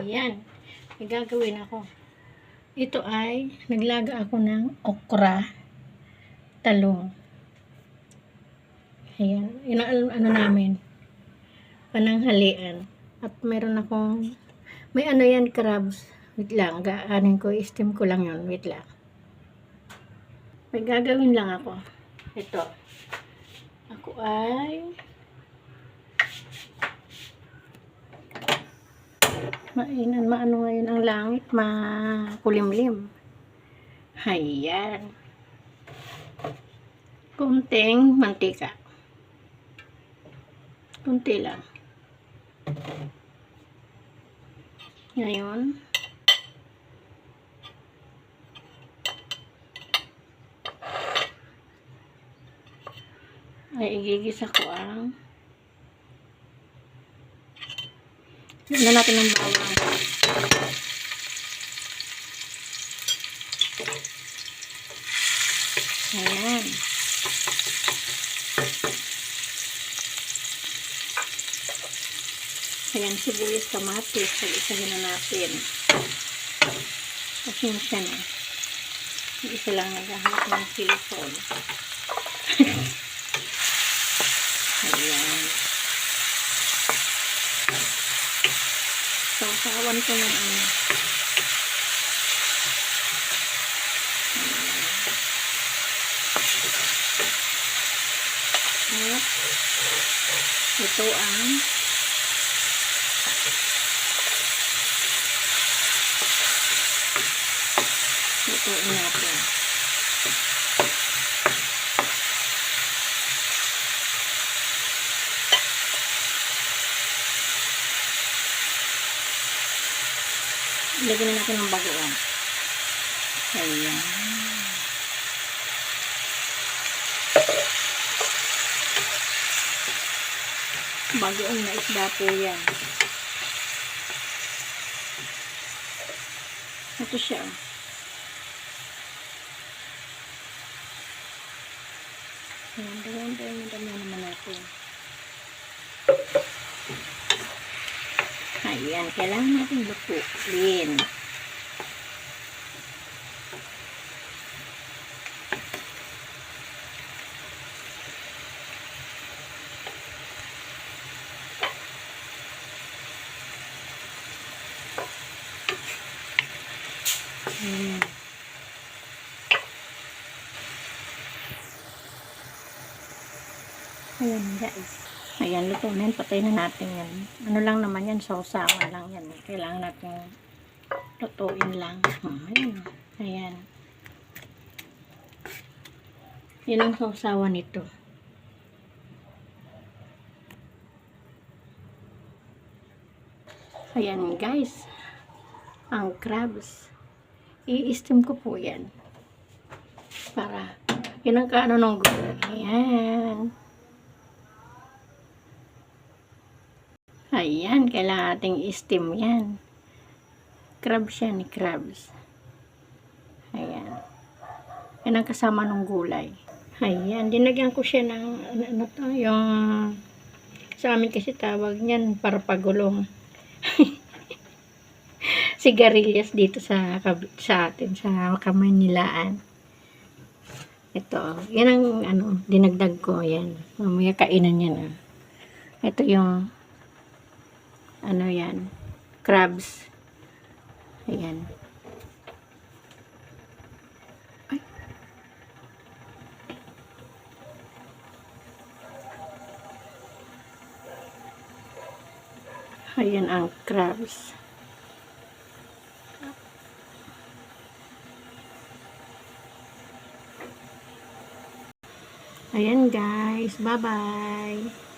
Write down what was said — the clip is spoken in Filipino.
Ayan. May gagawin ako. Ito ay, naglaga ako ng okra, talong. Ayan. Ano namin, pananghalian. At meron akong, may ano yan, crabs. Wait lang, gaanin ko, steam ko lang yun. Wait lang. May gagawin lang ako. Ito. Ako ay, maano ngayon ang langit, makulimlim. Ayan. Kunting mantika. Kunti lang. Ngayon, ay igigisa ko ang na natin ng bawang. Ayan. Ayan, sibuyas, kamatis. Isa-isahin na natin. Pasensya na. Isa lang naghahanap ng silicone. Ayan. Sausawan ko ng ano. At ito ang lutuin natin. Ilagyan na natin ng bagoong. Ayan. Bagoong na isda po yan. Ito siya. Ayan, dami naman natin. Ayan, kailangan natin lutuin. Ayan guys. Ayan, luto na yan. Patay na natin yan. Ano lang naman yan, sausawan lang yan. Kailangan natin lutuin lang. Ayan. Ayan. Yan ang sausawan nito. Ayan guys. Ang crabs. I-steam ko po yan. Para, yun ang kaano ng gulay. Ayan. Ayan, kailangan nating i-steam yan. Crabs yan, ni crabs. Ayan. Yan ang kasama ng gulay. Ayan, dinagyan ko siya ng, ano to, yung, sa amin kasi tawag niyan, parpagulong. Sigarilyas dito sa atin, sa Kamaynilaan. Ito, yan ang, ano, dinagdag ko, yan. Mamaya kainan yan, Ito yung, ano yan, crabs. Ayan. Ay. Ayan ang crabs. Ayan guys, bye bye.